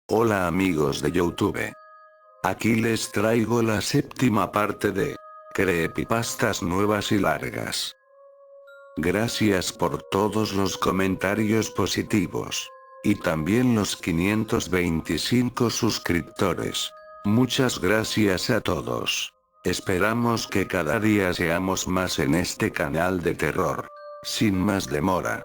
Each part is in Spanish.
Hola amigos de YouTube. Aquí les traigo la séptima parte de creepypastas nuevas y largas. Gracias por todos los comentarios positivos. Y también los 525 suscriptores. Muchas gracias a todos. Esperamos que cada día seamos más en este canal de terror. Sin más demora,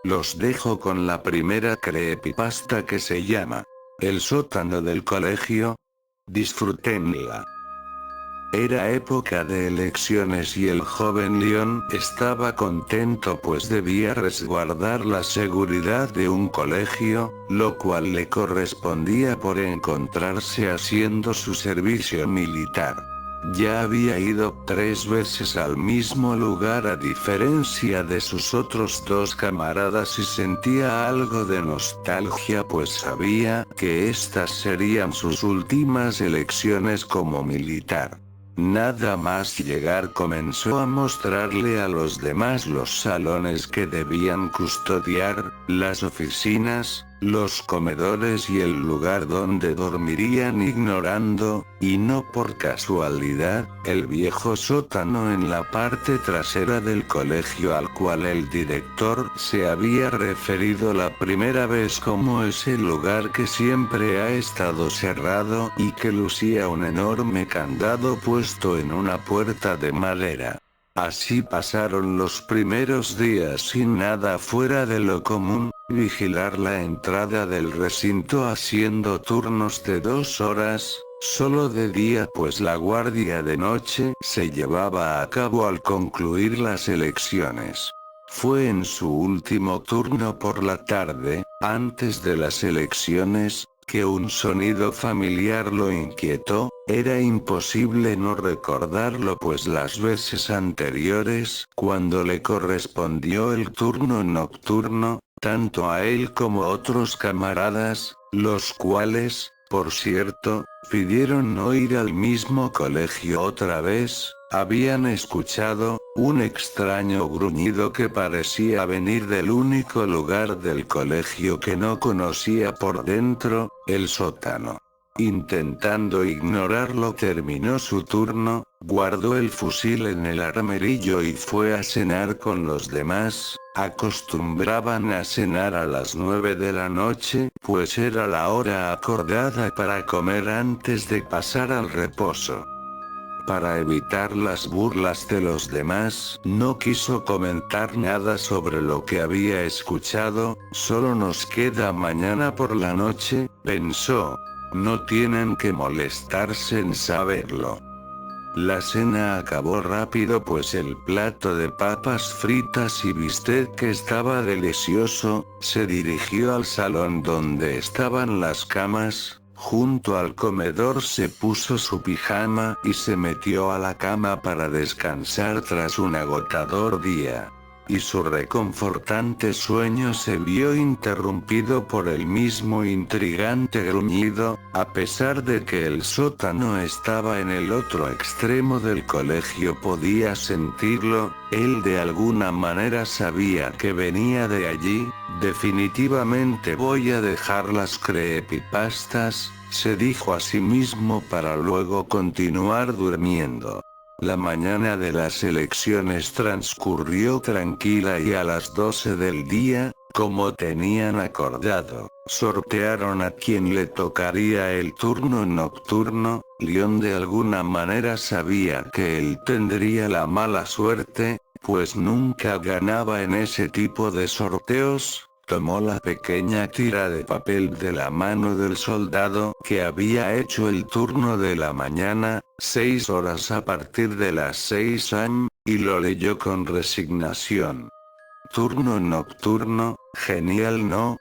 los dejo con la primera creepypasta que se llama El sótano del colegio. Disfrútenla. Era época de elecciones y el joven Leon estaba contento pues debía resguardar la seguridad de un colegio, lo cual le correspondía por encontrarse haciendo su servicio militar. Ya había ido 3 veces al mismo lugar a diferencia de sus otros 2 camaradas y sentía algo de nostalgia pues sabía que estas serían sus últimas elecciones como militar. Nada más llegar comenzó a mostrarle a los demás los salones que debían custodiar, las oficinas, los comedores y el lugar donde dormirían ignorando, y no por casualidad, el viejo sótano en la parte trasera del colegio al cual el director se había referido la primera vez como ese lugar que siempre ha estado cerrado y que lucía un enorme candado puesto en una puerta de madera. Así pasaron los primeros días sin nada fuera de lo común, vigilar la entrada del recinto haciendo turnos de 2 horas, solo de día pues la guardia de noche se llevaba a cabo al concluir las elecciones. Fue en su último turno por la tarde, antes de las elecciones, que un sonido familiar lo inquietó. Era imposible no recordarlo pues las veces anteriores, cuando le correspondió el turno nocturno, tanto a él como a otros camaradas, los cuales, por cierto, pidieron no ir al mismo colegio otra vez, habían escuchado un extraño gruñido que parecía venir del único lugar del colegio que no conocía por dentro, el sótano. Intentando ignorarlo terminó su turno, guardó el fusil en el armerillo y fue a cenar con los demás. Acostumbraban a cenar a las 9 de la noche, pues era la hora acordada para comer antes de pasar al reposo. Para evitar las burlas de los demás, no quiso comentar nada sobre lo que había escuchado. Solo nos queda mañana por la noche, pensó. No tienen que molestarse en saberlo. La cena acabó rápido pues el plato de papas fritas y bistec que estaba delicioso, se dirigió al salón donde estaban las camas. Junto al comedor se puso su pijama y se metió a la cama para descansar tras un agotador día. Y su reconfortante sueño se vio interrumpido por el mismo intrigante gruñido. A pesar de que el sótano estaba en el otro extremo del colegio podía sentirlo, él de alguna manera sabía que venía de allí. Definitivamente voy a dejar las creepypastas, se dijo a sí mismo para luego continuar durmiendo. La mañana de las elecciones transcurrió tranquila y a las 12 del día, como tenían acordado, sortearon a quien le tocaría el turno nocturno. Leon de alguna manera sabía que él tendría la mala suerte, pues nunca ganaba en ese tipo de sorteos. Tomó la pequeña tira de papel de la mano del soldado que había hecho el turno de la mañana, 6 horas a partir de las 6 am, y lo leyó con resignación. Turno nocturno, genial ¿no?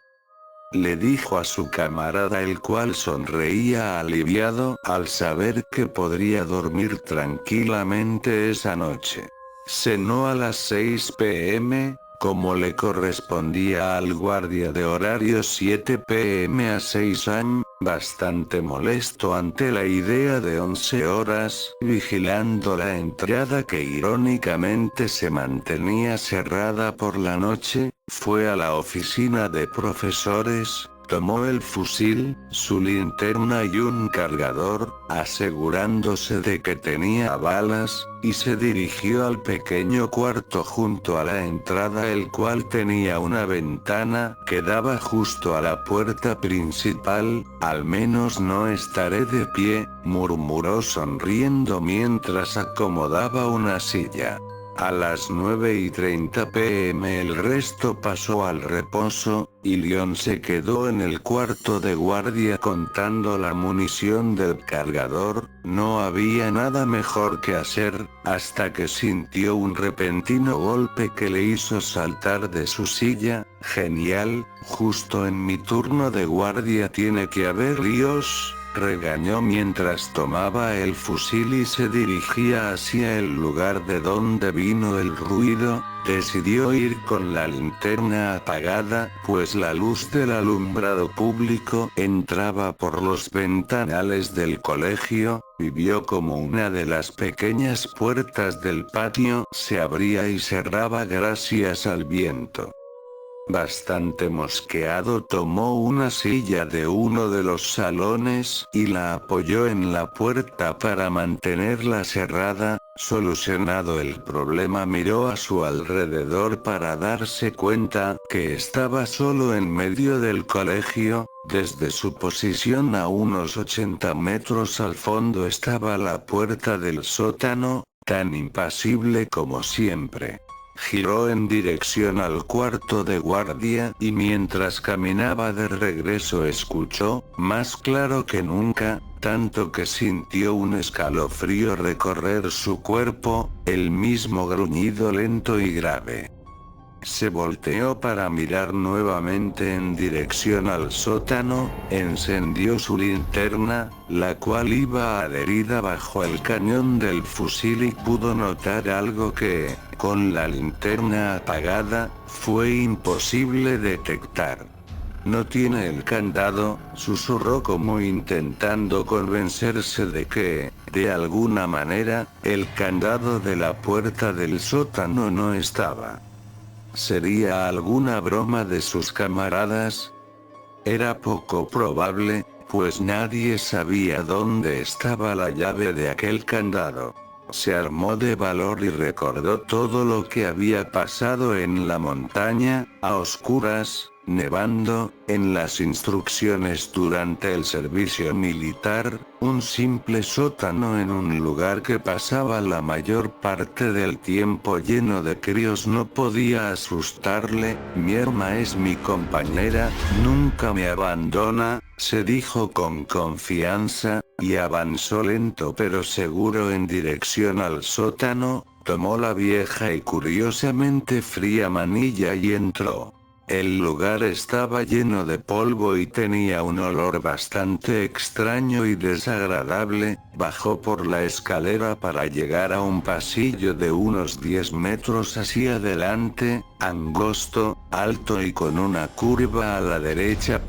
Le dijo a su camarada el cual sonreía aliviado al saber que podría dormir tranquilamente esa noche. Cenó a las 6 p.m., como le correspondía al guardia de horario 7 p.m. a 6 am, bastante molesto ante la idea de 11 horas, vigilando la entrada que irónicamente se mantenía cerrada por la noche, fue a la oficina de profesores. Tomó el fusil, su linterna y un cargador, asegurándose de que tenía balas, y se dirigió al pequeño cuarto junto a la entrada, el cual tenía una ventana que daba justo a la puerta principal. Al menos no estaré de pie, murmuró sonriendo mientras acomodaba una silla. A las 9:30 p.m. el resto pasó al reposo, y Leon se quedó en el cuarto de guardia contando la munición del cargador. No había nada mejor que hacer, hasta que sintió un repentino golpe que le hizo saltar de su silla. Genial, justo en mi turno de guardia tiene que haber líos, regañó mientras tomaba el fusil y se dirigía hacia el lugar de donde vino el ruido. Decidió ir con la linterna apagada, pues la luz del alumbrado público entraba por los ventanales del colegio, y vio como una de las pequeñas puertas del patio se abría y cerraba gracias al viento. Bastante mosqueado, tomó una silla de uno de los salones y la apoyó en la puerta para mantenerla cerrada. Solucionado el problema, miró a su alrededor para darse cuenta que estaba solo en medio del colegio. Desde su posición a unos 80 metros al fondo estaba la puerta del sótano, tan impasible como siempre. Giró en dirección al cuarto de guardia y mientras caminaba de regreso escuchó, más claro que nunca, tanto que sintió un escalofrío recorrer su cuerpo, el mismo gruñido lento y grave. Se volteó para mirar nuevamente en dirección al sótano, encendió su linterna, la cual iba adherida bajo el cañón del fusil, y pudo notar algo que, con la linterna apagada, fue imposible detectar. «No tiene el candado», susurró como intentando convencerse de que, de alguna manera, el candado de la puerta del sótano no estaba. ¿Sería alguna broma de sus camaradas? Era poco probable, pues nadie sabía dónde estaba la llave de aquel candado. Se armó de valor y recordó todo lo que había pasado en la montaña, a oscuras, nevando, en las instrucciones durante el servicio militar, un simple sótano en un lugar que pasaba la mayor parte del tiempo lleno de críos no podía asustarle. «Mi herma es mi compañera, nunca me abandona», se dijo con confianza, y avanzó lento pero seguro en dirección al sótano. Tomó la vieja y curiosamente fría manilla y entró. El lugar estaba lleno de polvo y tenía un olor bastante extraño y desagradable. Bajó por la escalera para llegar a un pasillo de unos 10 metros hacia adelante, angosto, alto y con una curva a la derecha.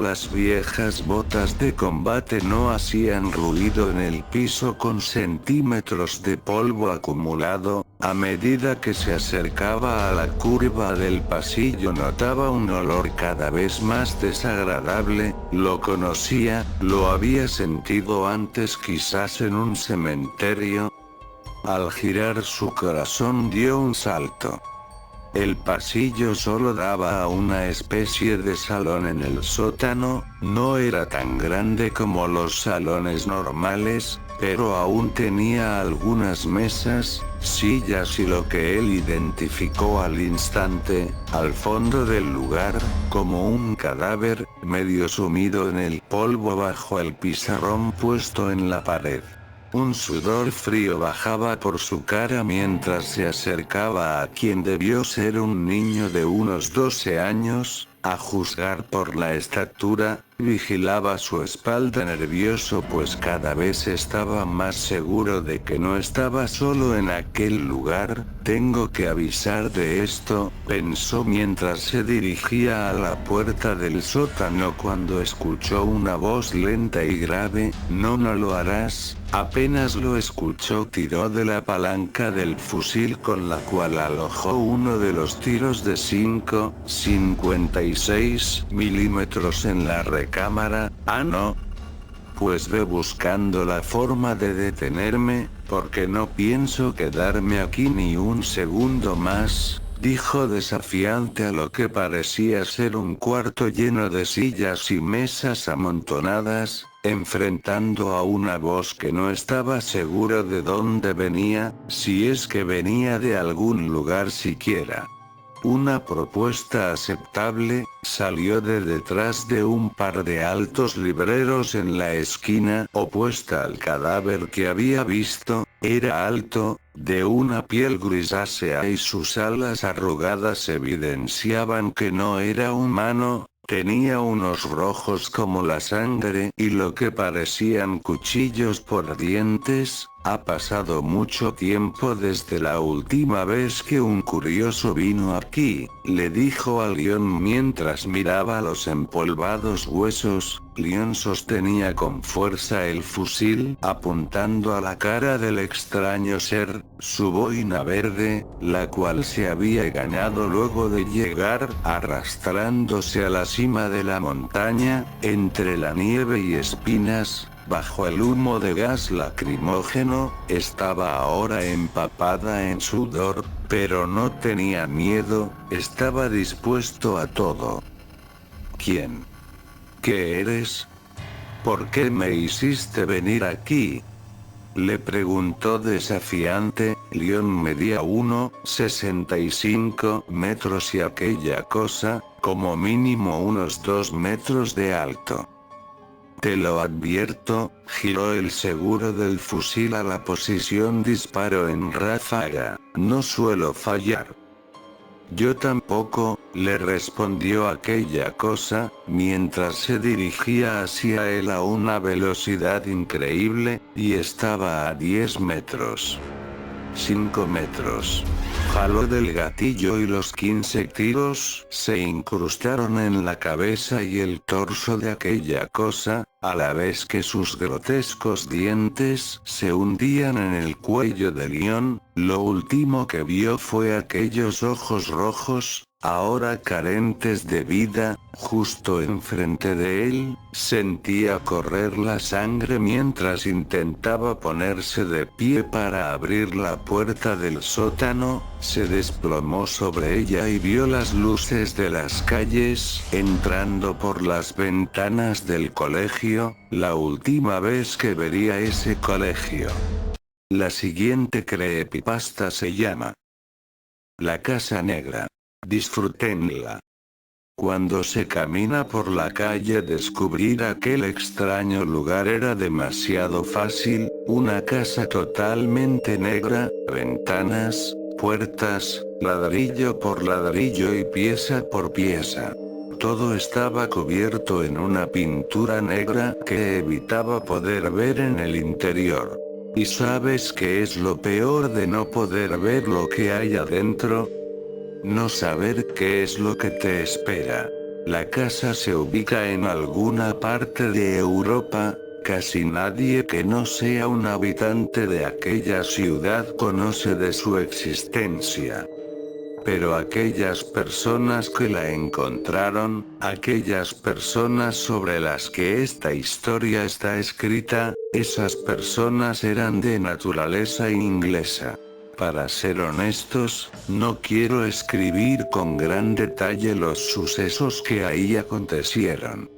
Las viejas botas de combate no hacían ruido en el piso con centímetros de polvo acumulado. A medida que se acercaba a la curva del pasillo notaba un olor cada vez más desagradable. Lo conocía, lo había sentido antes, quizás en un cementerio. Al girar su corazón dio un salto. El pasillo solo daba a una especie de salón en el sótano. No era tan grande como los salones normales, pero aún tenía algunas mesas, sillas y lo que él identificó al instante, al fondo del lugar, como un cadáver, medio sumido en el polvo bajo el pizarrón puesto en la pared. Un sudor frío bajaba por su cara mientras se acercaba a quien debió ser un niño de unos 12 años, a juzgar por la estatura. Vigilaba su espalda nervioso, pues cada vez estaba más seguro de que no estaba solo en aquel lugar. Tengo que avisar de esto, pensó mientras se dirigía a la puerta del sótano cuando escuchó una voz lenta y grave: no lo harás. Apenas lo escuchó, tiró de la palanca del fusil con la cual alojó uno de los tiros de 5,56 milímetros en la recámara. Ah, no. Pues ve buscando la forma de detenerme, porque no pienso quedarme aquí ni un segundo más, dijo desafiante a lo que parecía ser un cuarto lleno de sillas y mesas amontonadas, enfrentando a una voz que no estaba seguro de dónde venía, si es que venía de algún lugar siquiera. Una propuesta aceptable, salió de detrás de un par de altos libreros en la esquina opuesta al cadáver que había visto. Era alto, de una piel grisácea y sus alas arrugadas evidenciaban que no era humano. Tenía unos rojos como la sangre y lo que parecían cuchillos por dientes. Ha pasado mucho tiempo desde la última vez que un curioso vino aquí, le dijo a Leon mientras miraba los empolvados huesos. Leon sostenía con fuerza el fusil, apuntando a la cara del extraño ser, su boina verde, la cual se había ganado luego de llegar, arrastrándose a la cima de la montaña, entre la nieve y espinas. Bajo el humo de gas lacrimógeno, estaba ahora empapada en sudor, pero no tenía miedo, estaba dispuesto a todo. ¿Quién? ¿Qué eres? ¿Por qué me hiciste venir aquí?, le preguntó desafiante. Leon medía 1,65 metros y aquella cosa, como mínimo unos 2 metros de alto. Te lo advierto, giró el seguro del fusil a la posición disparo en ráfaga, no suelo fallar. Yo tampoco, le respondió aquella cosa, mientras se dirigía hacia él a una velocidad increíble, y estaba a 10 metros. 5 metros. Jaló del gatillo y los 15 tiros se incrustaron en la cabeza y el torso de aquella cosa, a la vez que sus grotescos dientes se hundían en el cuello de Leon. Lo último que vio fue aquellos ojos rojos, ahora carentes de vida, justo enfrente de él. Sentía correr la sangre mientras intentaba ponerse de pie para abrir la puerta del sótano. Se desplomó sobre ella y vio las luces de las calles entrando por las ventanas del colegio, la última vez que vería ese colegio. La siguiente creepypasta se llama La Casa Negra. Disfrútenla. Cuando se camina por la calle, descubrir aquel extraño lugar era demasiado fácil. Una casa totalmente negra, ventanas, puertas, ladrillo por ladrillo y pieza por pieza. Todo estaba cubierto en una pintura negra que evitaba poder ver en el interior. ¿Y sabes qué es lo peor de no poder ver lo que hay adentro? No saber qué es lo que te espera. La casa se ubica en alguna parte de Europa. Casi nadie que no sea un habitante de aquella ciudad conoce de su existencia. Pero aquellas personas que la encontraron, aquellas personas sobre las que esta historia está escrita, esas personas eran de naturaleza inglesa. Para ser honestos, no quiero escribir con gran detalle los sucesos que ahí acontecieron.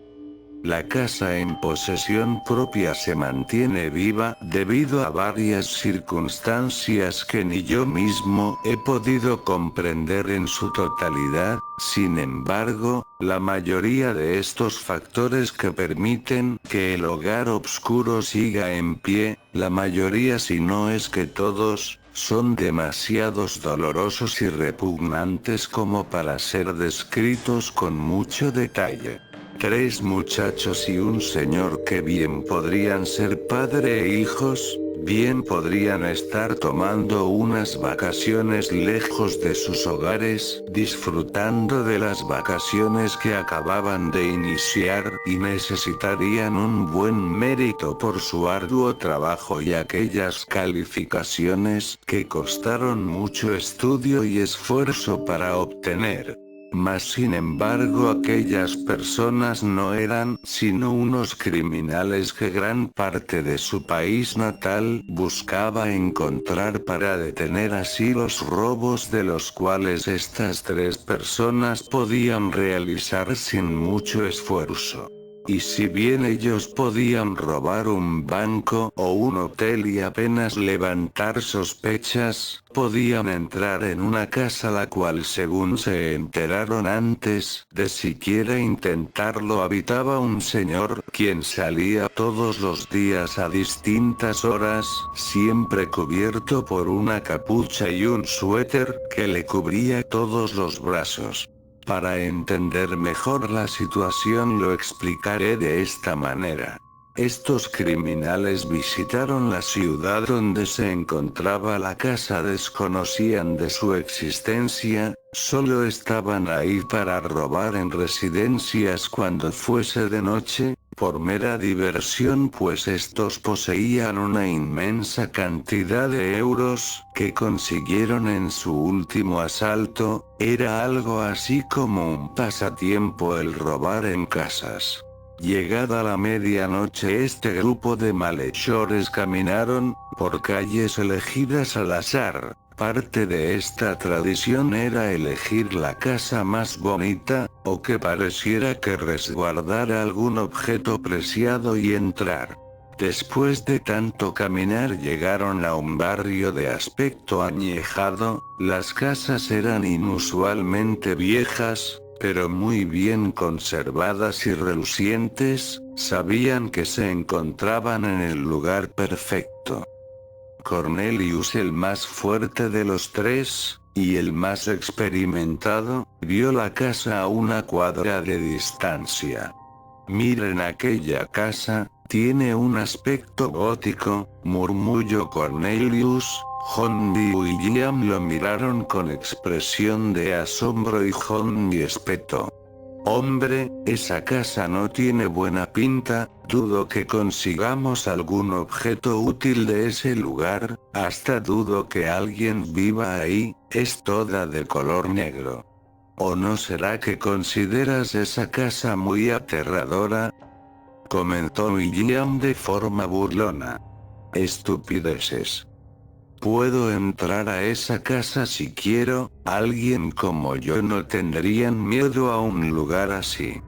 La casa en posesión propia se mantiene viva debido a varias circunstancias que ni yo mismo he podido comprender en su totalidad. Sin embargo, la mayoría de estos factores que permiten que el hogar oscuro siga en pie, la mayoría, si no es que todos, son demasiados dolorosos y repugnantes como para ser descritos con mucho detalle. 3 muchachos y un señor que bien podrían ser padre e hijos, bien podrían estar tomando unas vacaciones lejos de sus hogares, disfrutando de las vacaciones que acababan de iniciar y necesitarían un buen mérito por su arduo trabajo y aquellas calificaciones que costaron mucho estudio y esfuerzo para obtener. Mas sin embargo aquellas personas no eran sino unos criminales que gran parte de su país natal buscaba encontrar para detener así los robos de los cuales estas 3 personas podían realizar sin mucho esfuerzo. Y si bien ellos podían robar un banco o un hotel y apenas levantar sospechas, podían entrar en una casa la cual según se enteraron antes de siquiera intentarlo habitaba un señor quien salía todos los días a distintas horas, siempre cubierto por una capucha y un suéter que le cubría todos los brazos. Para entender mejor la situación lo explicaré de esta manera. Estos criminales visitaron la ciudad donde se encontraba la casa, desconocían de su existencia, solo estaban ahí para robar en residencias cuando fuese de noche, por mera diversión, pues estos poseían una inmensa cantidad de euros que consiguieron en su último asalto. Era algo así como un pasatiempo el robar en casas. Llegada la medianoche este grupo de malhechores caminaron por calles elegidas al azar. Parte de esta tradición era elegir la casa más bonita, o que pareciera que resguardara algún objeto preciado y entrar. Después de tanto caminar llegaron a un barrio de aspecto añejado, las casas eran inusualmente viejas, pero muy bien conservadas y relucientes, sabían que se encontraban en el lugar perfecto. Cornelius, el más fuerte de los 3, y el más experimentado, vio la casa a una cuadra de distancia. Miren aquella casa, tiene un aspecto gótico, murmuró Cornelius. John y William lo miraron con expresión de asombro y John espetó: «Hombre, esa casa no tiene buena pinta, dudo que consigamos algún objeto útil de ese lugar, hasta dudo que alguien viva ahí, es toda de color negro». «¿O no será que consideras esa casa muy aterradora?», comentó William de forma burlona. «Estupideces. Puedo entrar a esa casa si quiero, alguien como yo no tendrían miedo a un lugar así».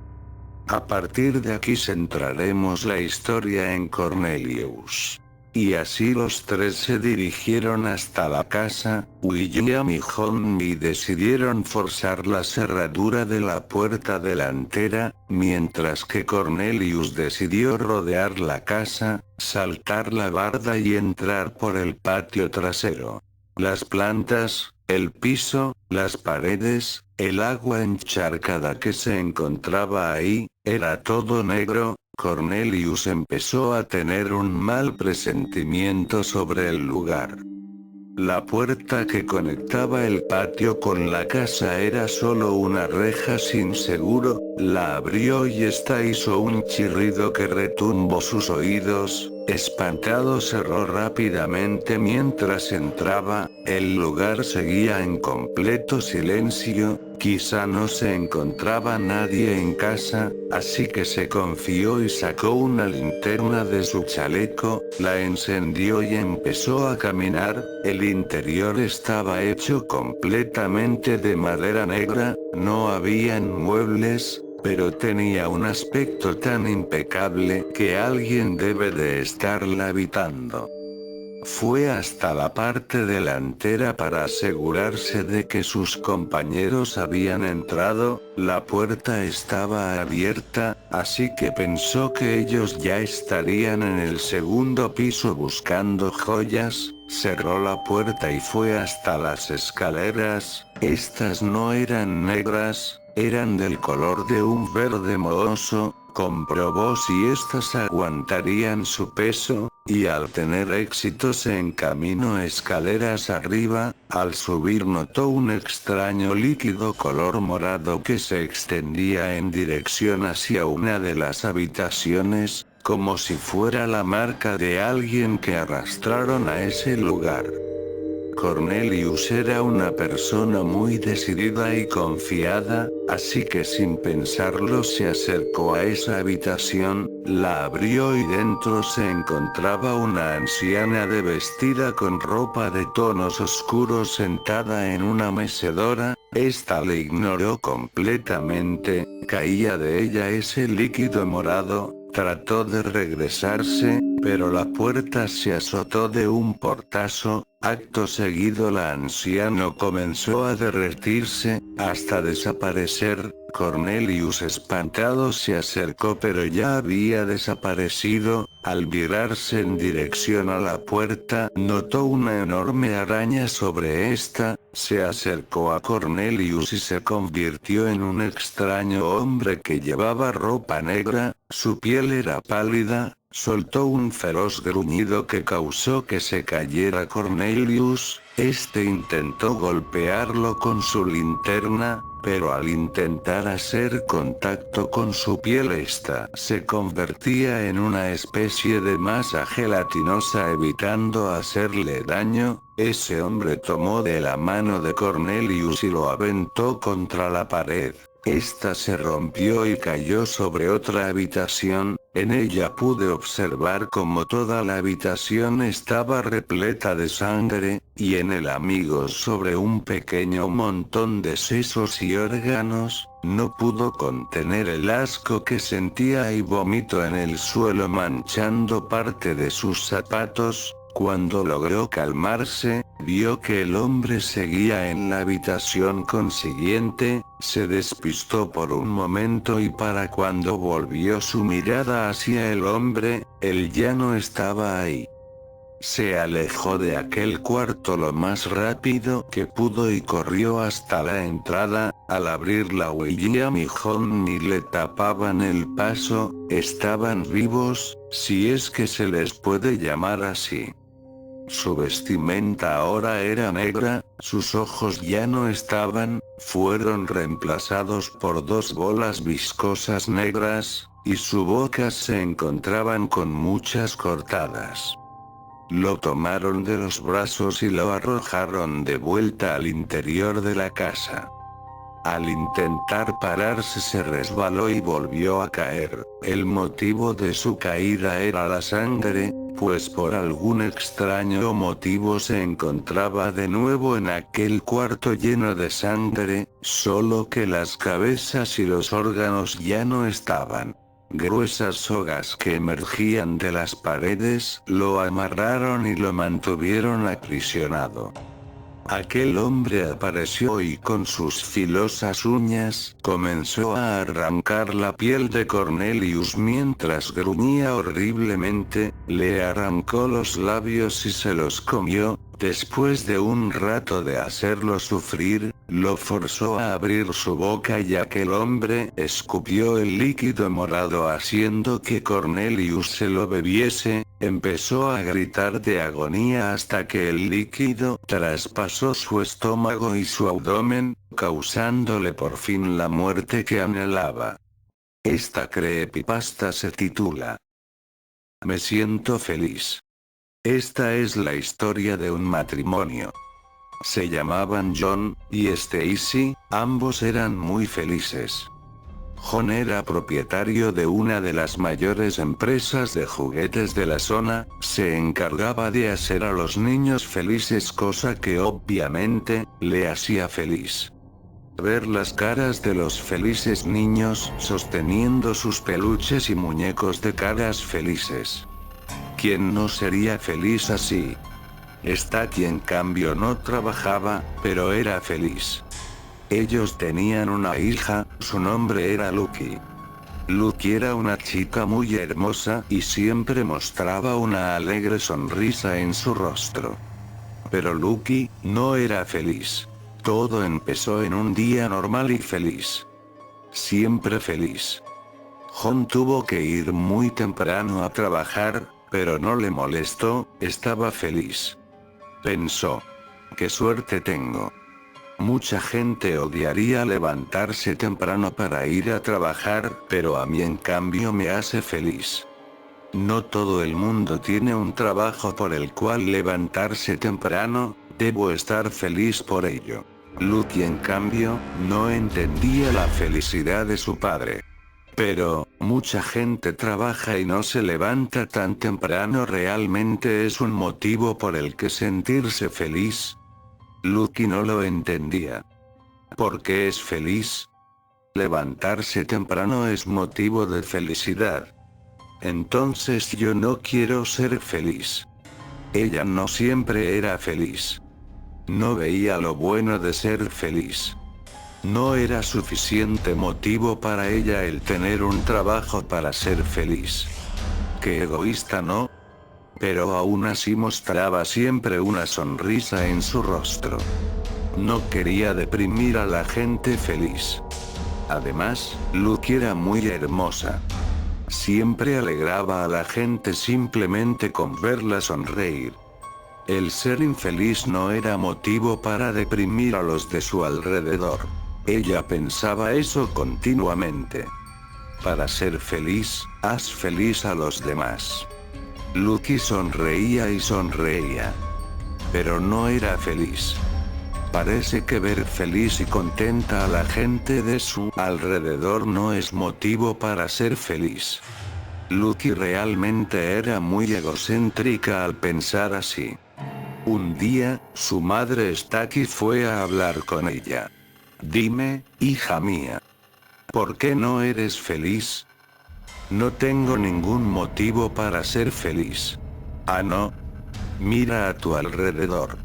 A partir de aquí centraremos la historia en Cornelius. Y así los 3 se dirigieron hasta la casa. William y John decidieron forzar la cerradura de la puerta delantera, mientras que Cornelius decidió rodear la casa, saltar la barda y entrar por el patio trasero. Las plantas, el piso, las paredes, el agua encharcada que se encontraba ahí, era todo negro. Cornelius empezó a tener un mal presentimiento sobre el lugar. La puerta que conectaba el patio con la casa era solo una reja sin seguro, la abrió y ésta hizo un chirrido que retumbó sus oídos. Espantado cerró rápidamente mientras entraba. El lugar seguía en completo silencio, quizá no se encontraba nadie en casa, así que se confió y sacó una linterna de su chaleco, la encendió y empezó a caminar. El interior estaba hecho completamente de madera negra, no habían muebles, pero tenía un aspecto tan impecable que alguien debe de estarla habitando. Fue hasta la parte delantera para asegurarse de que sus compañeros habían entrado. La puerta estaba abierta, así que pensó que ellos ya estarían en el segundo piso buscando joyas. Cerró la puerta y fue hasta las escaleras. Estas no eran negras, Eran del color de un verde mohoso. Comprobó si éstas aguantarían su peso, y al tener éxito se encaminó escaleras arriba. Al subir notó un extraño líquido color morado que se extendía en dirección hacia una de las habitaciones, como si fuera la marca de alguien que arrastraron a ese lugar. Cornelius era una persona muy decidida y confiada, así que sin pensarlo se acercó a esa habitación, la abrió y dentro se encontraba una anciana vestida con ropa de tonos oscuros sentada en una mecedora. Esta le ignoró completamente, caía de ella ese líquido morado. Trató de regresarse, pero la puerta se azotó de un portazo. Acto seguido la anciana comenzó a derretirse, hasta desaparecer. Cornelius espantado se acercó pero ya había desaparecido. Al virarse en dirección a la puerta, notó una enorme araña sobre esta. Se acercó a Cornelius y se convirtió en un extraño hombre que llevaba ropa negra, su piel era pálida. Soltó un feroz gruñido que causó que se cayera Cornelius. Este intentó golpearlo con su linterna, pero al intentar hacer contacto con su piel esta se convertía en una especie de masa gelatinosa evitando hacerle daño. Ese hombre tomó de la mano de Cornelius y lo aventó contra la pared. Esta se rompió y cayó sobre otra habitación. En ella pude observar como toda la habitación estaba repleta de sangre, y en el amigo sobre un pequeño montón de sesos y órganos. No pudo contener el asco que sentía y vomitó en el suelo manchando parte de sus zapatos. Cuando logró calmarse, vio que el hombre seguía en la habitación consiguiente. Se despistó por un momento y para cuando volvió su mirada hacia el hombre, él ya no estaba ahí. Se alejó de aquel cuarto lo más rápido que pudo y corrió hasta la entrada. Al abrir la William y Johnny le tapaban el paso. Estaban vivos, si es que se les puede llamar así. Su vestimenta ahora era negra, sus ojos ya no estaban, fueron reemplazados por dos bolas viscosas negras, y su boca se encontraban con muchas cortadas. Lo tomaron de los brazos y lo arrojaron de vuelta al interior de la casa. Al intentar pararse se resbaló y volvió a caer. El motivo de su caída era la sangre, pues por algún extraño motivo se encontraba de nuevo en aquel cuarto lleno de sangre, solo que las cabezas y los órganos ya no estaban. Gruesas sogas que emergían de las paredes lo amarraron y lo mantuvieron aprisionado. Aquel hombre apareció y con sus filosas uñas comenzó a arrancar la piel de Cornelius mientras gruñía horriblemente. Le arrancó los labios y se los comió. Después de un rato de hacerlo sufrir, lo forzó a abrir su boca y aquel hombre escupió el líquido morado haciendo que Cornelius se lo bebiese. Empezó a gritar de agonía hasta que el líquido traspasó su estómago y su abdomen, causándole por fin la muerte que anhelaba. Esta creepypasta se titula Me siento feliz. Esta es la historia de un matrimonio. Se llamaban John y Stacy, ambos eran muy felices. John era propietario de una de las mayores empresas de juguetes de la zona, se encargaba de hacer a los niños felices, cosa que obviamente le hacía feliz. Ver las caras de los felices niños sosteniendo sus peluches y muñecos de caras felices. ¿Quién no sería feliz así? Stacy en cambio no trabajaba, pero era feliz. Ellos tenían una hija, su nombre era Lucky. Lucky era una chica muy hermosa y siempre mostraba una alegre sonrisa en su rostro. Pero Lucky no era feliz. Todo empezó en un día normal y feliz. siempre feliz. Jon tuvo que ir muy temprano a trabajar, pero no le molestó, estaba feliz. Pensó: qué suerte tengo. Mucha gente odiaría levantarse temprano para ir a trabajar, pero a mí en cambio me hace feliz. No todo el mundo tiene un trabajo por el cual levantarse temprano, debo estar feliz por ello. Lucky en cambio, no entendía la felicidad de su padre. Pero, mucha gente trabaja y no se levanta tan temprano. ¿Realmente es un motivo por el que sentirse feliz? Lucky no lo entendía. ¿Por qué es feliz? Levantarse temprano es motivo de felicidad. Entonces yo no quiero ser feliz. Ella no siempre era feliz. No veía lo bueno de ser feliz. No era suficiente motivo para ella el tener un trabajo para ser feliz. Qué egoísta, ¿no? Pero aún así mostraba siempre una sonrisa en su rostro. No quería deprimir a la gente feliz. Además, Lucky era muy hermosa. Siempre alegraba a la gente simplemente con verla sonreír. El ser infeliz no era motivo para deprimir a los de su alrededor. Ella pensaba eso continuamente. Para ser feliz, haz feliz a los demás. Lucky sonreía y sonreía. Pero no era feliz. Parece que ver feliz y contenta a la gente de su alrededor no es motivo para ser feliz. Lucky realmente era muy egocéntrica al pensar así. Un día, su madre Staki fue a hablar con ella. Dime, hija mía, ¿por qué no eres feliz? No tengo ningún motivo para ser feliz. Ah, no. Mira a tu alrededor.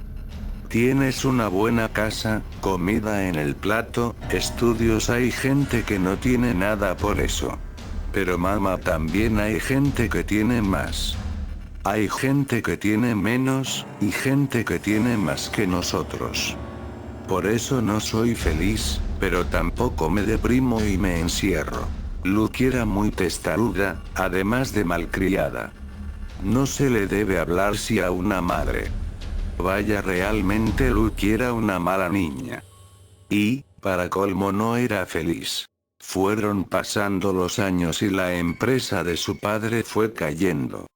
Tienes una buena casa, comida en el plato, estudios. Hay gente que no tiene nada por eso. Pero mamá, también hay gente que tiene más. Hay gente que tiene menos, y gente que tiene más que nosotros. Por eso no soy feliz, pero tampoco me deprimo y me encierro. Lucky era muy testaruda, además de malcriada. No se le debe hablar así a una madre. Vaya, realmente Lucky era una mala niña. Y, para colmo, no era feliz. Fueron pasando los años y la empresa de su padre fue cayendo.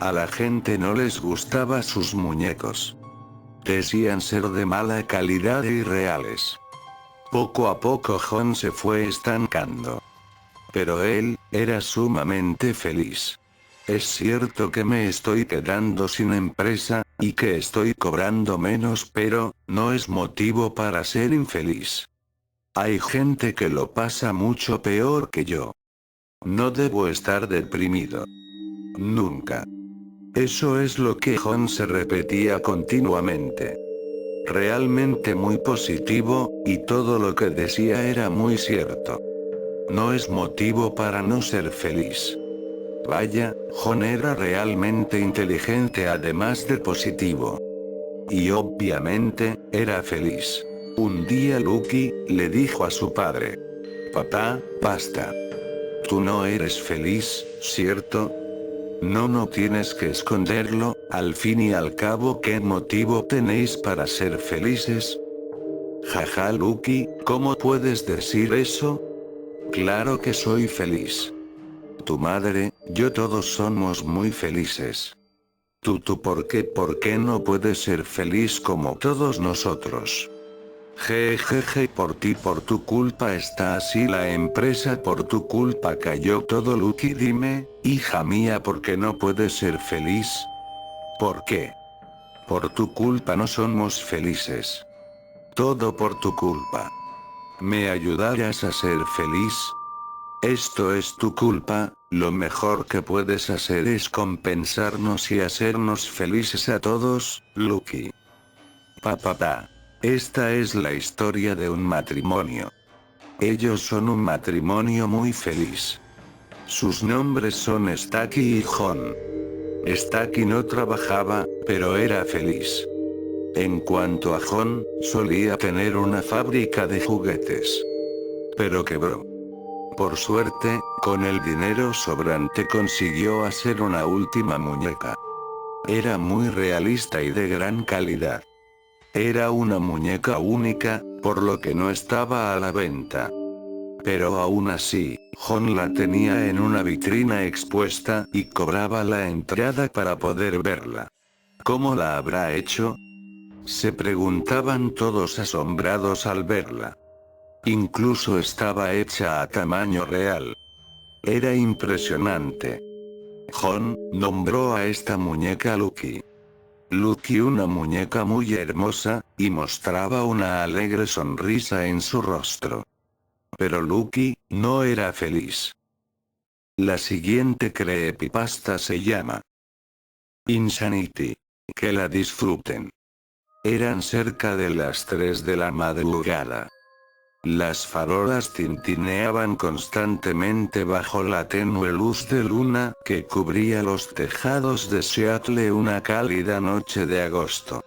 A la gente no les gustaba sus muñecos. Decían ser de mala calidad e irreales. Poco a poco Jon se fue estancando. Pero él, era sumamente feliz. Es cierto que me estoy quedando sin empresa, y que estoy cobrando menos, pero, no es motivo para ser infeliz. Hay gente que lo pasa mucho peor que yo. No debo estar deprimido. Nunca. Eso es lo que Jon se repetía continuamente. Realmente muy positivo, y todo lo que decía era muy cierto. No es motivo para no ser feliz. Vaya, Jon era realmente inteligente además de positivo. Y obviamente, era feliz. Un día Lucky le dijo a su padre: papá, basta. Tú no eres feliz, ¿cierto? No tienes que esconderlo, al fin y al cabo, ¿qué motivo tenéis para ser felices? Jaja, Lucky, ¿cómo puedes decir eso? Claro que soy feliz. Tu madre, yo, todos somos muy felices. Tú, ¿por qué no puedes ser feliz como todos nosotros? Jejeje, por tu culpa está así la empresa, por tu culpa cayó todo. Lucky, dime, hija mía, ¿por qué no puedes ser feliz? ¿Por qué? Por tu culpa no somos felices. Todo por tu culpa. ¿Me ayudarás a ser feliz? Esto es tu culpa, lo mejor que puedes hacer es compensarnos y hacernos felices a todos, Lucky. Papá. Esta es la historia de un matrimonio. Ellos son un matrimonio muy feliz. Sus nombres son Staki y Jon. Staki no trabajaba, pero era feliz. En cuanto a Jon, solía tener una fábrica de juguetes. Pero quebró. Por suerte, con el dinero sobrante consiguió hacer una última muñeca. Era muy realista y de gran calidad. Era una muñeca única, por lo que no estaba a la venta. Pero aún así, John la tenía en una vitrina expuesta y cobraba la entrada para poder verla. ¿Cómo la habrá hecho?, se preguntaban todos asombrados al verla. Incluso estaba hecha a tamaño real. Era impresionante. John nombró a esta muñeca Lucky. Lucky, una muñeca muy hermosa, y mostraba una alegre sonrisa en su rostro. Pero Lucky no era feliz. La siguiente creepypasta se llama Insanity. Que la disfruten. Eran cerca de las 3 de la madrugada. Las farolas tintineaban constantemente bajo la tenue luz de luna que cubría los tejados de Seattle una cálida noche de agosto.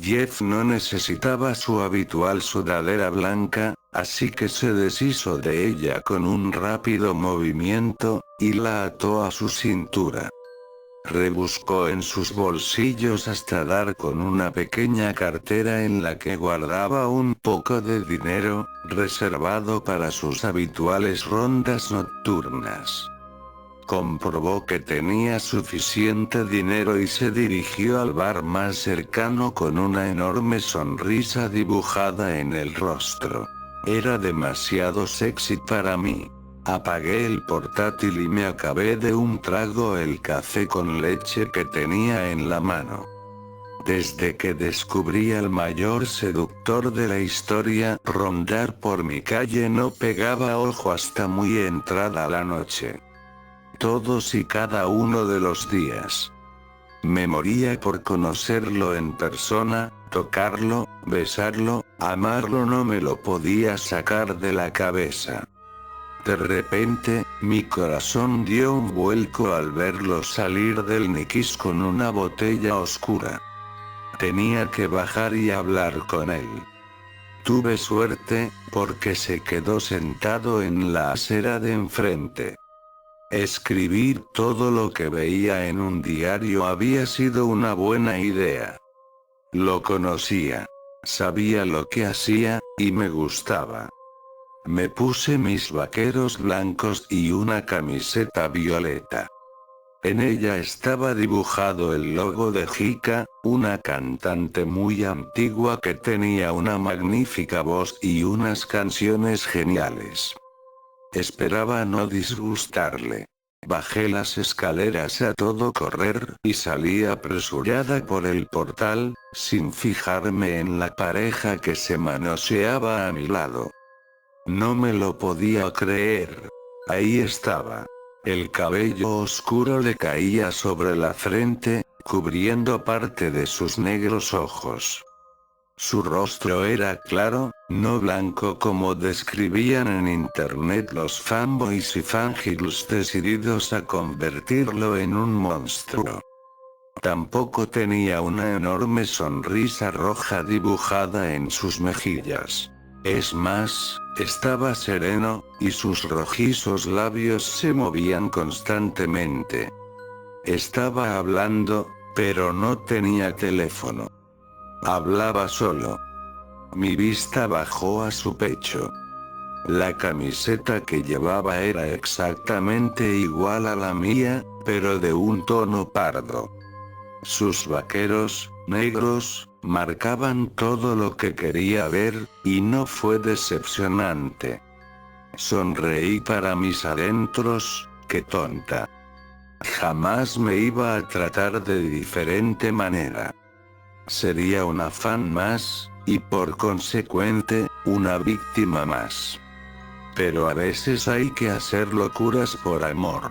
Jeff no necesitaba su habitual sudadera blanca, así que se deshizo de ella con un rápido movimiento, y la ató a su cintura. Rebuscó en sus bolsillos hasta dar con una pequeña cartera en la que guardaba un poco de dinero, reservado para sus habituales rondas nocturnas. Comprobó que tenía suficiente dinero y se dirigió al bar más cercano con una enorme sonrisa dibujada en el rostro. Era demasiado sexy para mí. Apagué el portátil y me acabé de un trago el café con leche que tenía en la mano. Desde que descubrí al mayor seductor de la historia rondar por mi calle no pegaba ojo hasta muy entrada la noche. Todos y cada uno de los días. Me moría por conocerlo en persona, tocarlo, besarlo, amarlo, no me lo podía sacar de la cabeza. De repente, mi corazón dio un vuelco al verlo salir del Nikis con una botella oscura. Tenía que bajar y hablar con él. Tuve suerte, porque se quedó sentado en la acera de enfrente. Escribir todo lo que veía en un diario había sido una buena idea. Lo conocía. Sabía lo que hacía, y me gustaba. Me puse mis vaqueros blancos y una camiseta violeta. En ella estaba dibujado el logo de Jika, una cantante muy antigua que tenía una magnífica voz y unas canciones geniales. Esperaba no disgustarle. Bajé las escaleras a todo correr y salí apresurada por el portal, sin fijarme en la pareja que se manoseaba a mi lado. No me lo podía creer. Ahí estaba. El cabello oscuro le caía sobre la frente, cubriendo parte de sus negros ojos. Su rostro era claro, no blanco como describían en internet los fanboys y fangirls decididos a convertirlo en un monstruo. Tampoco tenía una enorme sonrisa roja dibujada en sus mejillas. Es más, estaba sereno, y sus rojizos labios se movían constantemente. Estaba hablando, pero no tenía teléfono. Hablaba solo. Mi vista bajó a su pecho. La camiseta que llevaba era exactamente igual a la mía, pero de un tono pardo. Sus vaqueros, negros, marcaban todo lo que quería ver, y no fue decepcionante. Sonreí para mis adentros, qué tonta. Jamás me iba a tratar de diferente manera. Sería una fan más, y por consecuente, una víctima más. Pero a veces hay que hacer locuras por amor.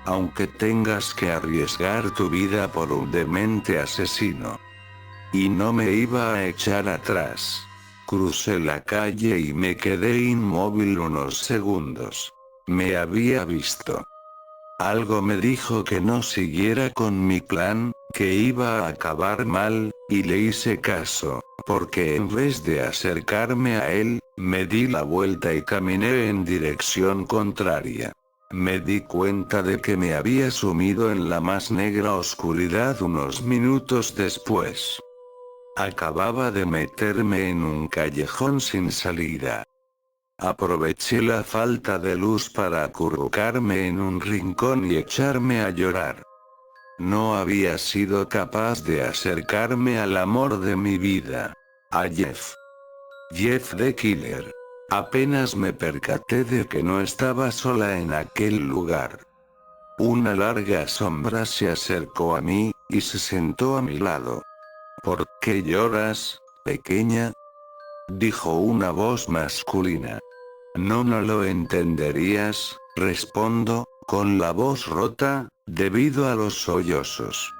Aunque tengas que arriesgar tu vida por un demente asesino. Y no me iba a echar atrás. Crucé la calle y me quedé inmóvil unos segundos. Me había visto. Algo me dijo que no siguiera con mi plan, que iba a acabar mal, y le hice caso, porque en vez de acercarme a él, Me di la vuelta y caminé en dirección contraria. Me di cuenta de que me había sumido en la más negra oscuridad unos minutos después. Acababa de meterme en un callejón sin salida. Aproveché la falta de luz para acurrucarme en un rincón y echarme a llorar. No había sido capaz de acercarme al amor de mi vida, a Jeff. Jeff the Killer. Apenas me percaté de que no estaba sola en aquel lugar. Una larga sombra se acercó a mí, y se sentó a mi lado. ¿Por qué lloras, pequeña?, dijo una voz masculina. No lo entenderías, respondo, con la voz rota, debido a los sollozos.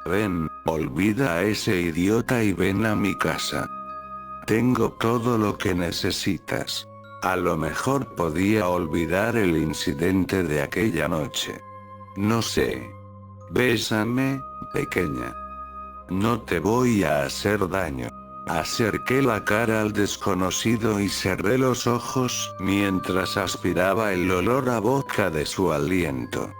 Ven, olvida a ese idiota y ven a mi casa. Tengo todo lo que necesitas. A lo mejor podía olvidar el incidente de aquella noche. No sé. Bésame, pequeña. No te voy a hacer daño. Acerqué la cara al desconocido y cerré los ojos mientras aspiraba el olor a vodka de su aliento.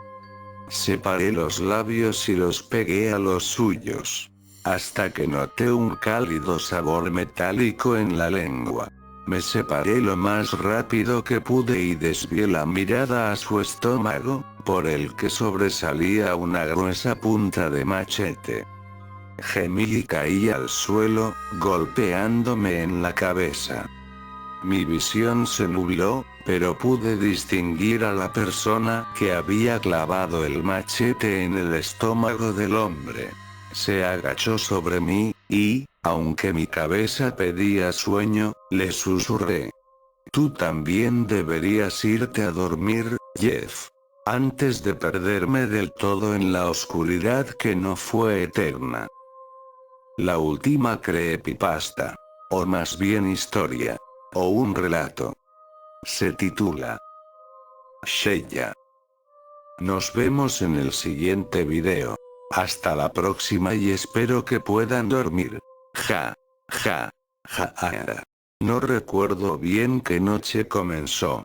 Separé los labios y los pegué a los suyos, hasta que noté un cálido sabor metálico en la lengua. Me separé lo más rápido que pude y desvié la mirada a su estómago, por el que sobresalía una gruesa punta de machete. Gemí y caí al suelo, golpeándome en la cabeza. Mi visión se nubló, pero pude distinguir a la persona que había clavado el machete en el estómago del hombre. Se agachó sobre mí, y, aunque mi cabeza pedía sueño, le susurré. Tú también deberías irte a dormir, Jeff. Antes de perderme del todo en la oscuridad que no fue eterna. La última creepypasta, o más bien historia, o un relato, se titula Sheya. Nos vemos en el siguiente video. Hasta la próxima y espero que puedan dormir. Ja. No recuerdo bien qué noche comenzó.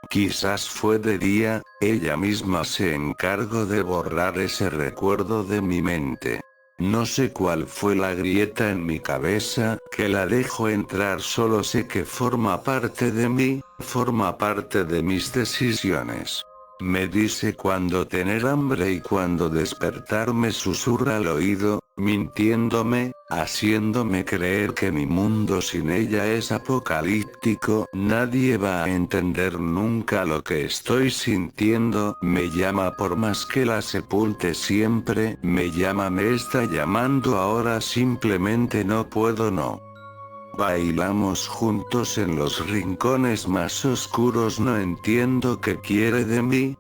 Quizás fue de día, ella misma se encargó de borrar ese recuerdo de mi mente. No sé cuál fue la grieta en mi cabeza, que la dejo entrar, solo sé que forma parte de mí, forma parte de mis decisiones. Me dice cuándo tener hambre y cuándo despertar, me susurra al oído, mintiéndome, haciéndome creer que mi mundo sin ella es apocalíptico. Nadie va a entender nunca lo que estoy sintiendo. Me llama por más que la sepulte siempre. Me llama, me está llamando ahora, simplemente no puedo, no. Bailamos juntos en los rincones más oscuros, no entiendo qué quiere de mí.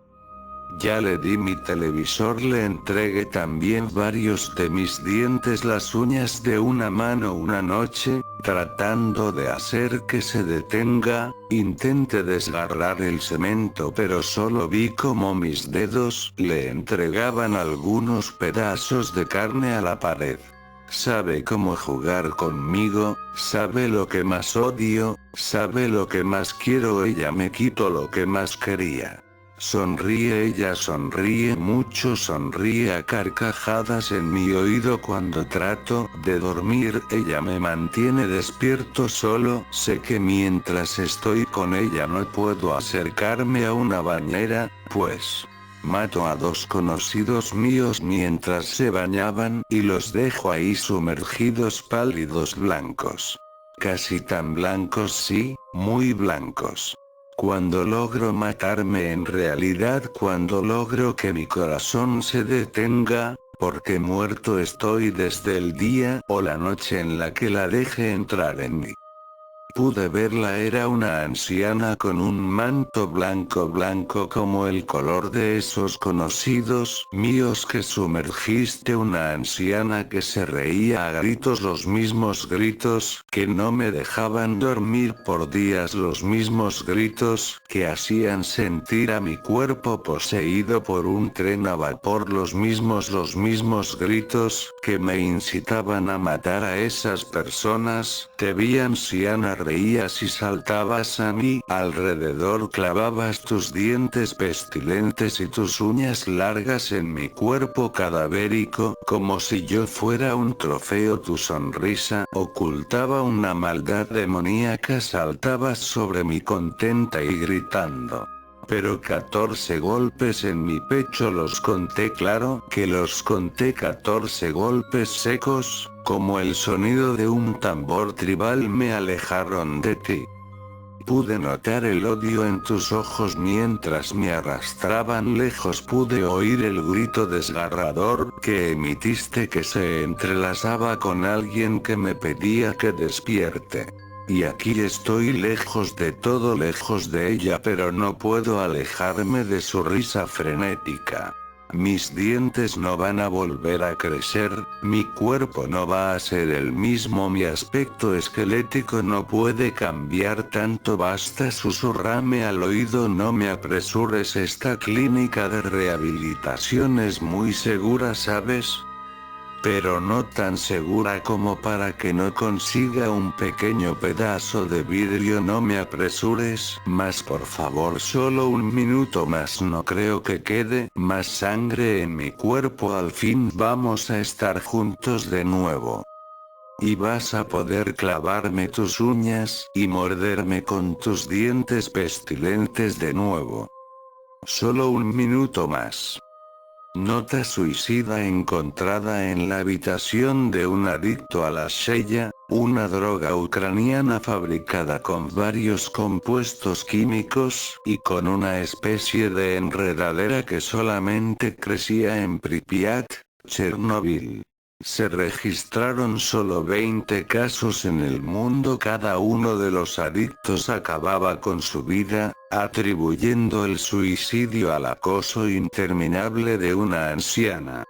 Ya le di mi televisor, le entregué también varios de mis dientes, las uñas de una mano una noche, tratando de hacer que se detenga. Intenté desgarrar el cemento, pero solo vi como mis dedos le entregaban algunos pedazos de carne a la pared. Sabe cómo jugar conmigo, sabe lo que más odio, sabe lo que más quiero. Ella me quitó lo que más quería. Sonríe, ella sonríe mucho, sonríe a carcajadas en mi oído cuando trato de dormir. Ella me mantiene despierto solo. Sé que mientras estoy con ella no puedo acercarme a una bañera, pues mato a dos conocidos míos mientras se bañaban y los dejo ahí sumergidos, pálidos, blancos. Casi tan blancos, sí, muy blancos. Cuando logro matarme, en realidad cuando logro que mi corazón se detenga, porque muerto estoy desde el día o la noche en la que la dejé entrar en mí. Pude verla, era una anciana con un manto blanco como el color de esos conocidos míos que sumergiste, una anciana que se reía a gritos, los mismos gritos que no me dejaban dormir por días, los mismos gritos que hacían sentir a mi cuerpo poseído por un tren a vapor, los mismos gritos que me incitaban a matar a esas personas. Te vi, anciana, reías y saltabas a mi alrededor, clavabas tus dientes pestilentes y tus uñas largas en mi cuerpo cadavérico, como si yo fuera un trofeo. Tu sonrisa ocultaba una maldad demoníaca. Saltabas sobre mí contenta y gritando. Pero 14 golpes en mi pecho los conté, claro que los conté, 14 golpes secos, como el sonido de un tambor tribal, me alejaron de ti. Pude notar el odio en tus ojos mientras me arrastraban lejos. Pude oír el grito desgarrador que emitiste, que se entrelazaba con alguien que me pedía que despierte. Y aquí estoy, lejos de todo, lejos de ella, pero no puedo alejarme de su risa frenética. Mis dientes no van a volver a crecer, mi cuerpo no va a ser el mismo, mi aspecto esquelético no puede cambiar tanto. Basta, susurrame al oído, no me apresures, esta clínica de rehabilitación es muy segura, ¿sabes? Pero no tan segura como para que no consiga un pequeño pedazo de vidrio. No me apresures más, por favor, solo un minuto más. No creo que quede más sangre en mi cuerpo. Al fin vamos a estar juntos de nuevo. Y vas a poder clavarme tus uñas y morderme con tus dientes pestilentes de nuevo. Solo un minuto más. Nota suicida encontrada en la habitación de un adicto a la Sheya, una droga ucraniana fabricada con varios compuestos químicos y con una especie de enredadera que solamente crecía en Pripyat, Chernobyl. Se registraron solo 20 casos en el mundo. Cada uno de los adictos acababa con su vida, atribuyendo el suicidio al acoso interminable de una anciana.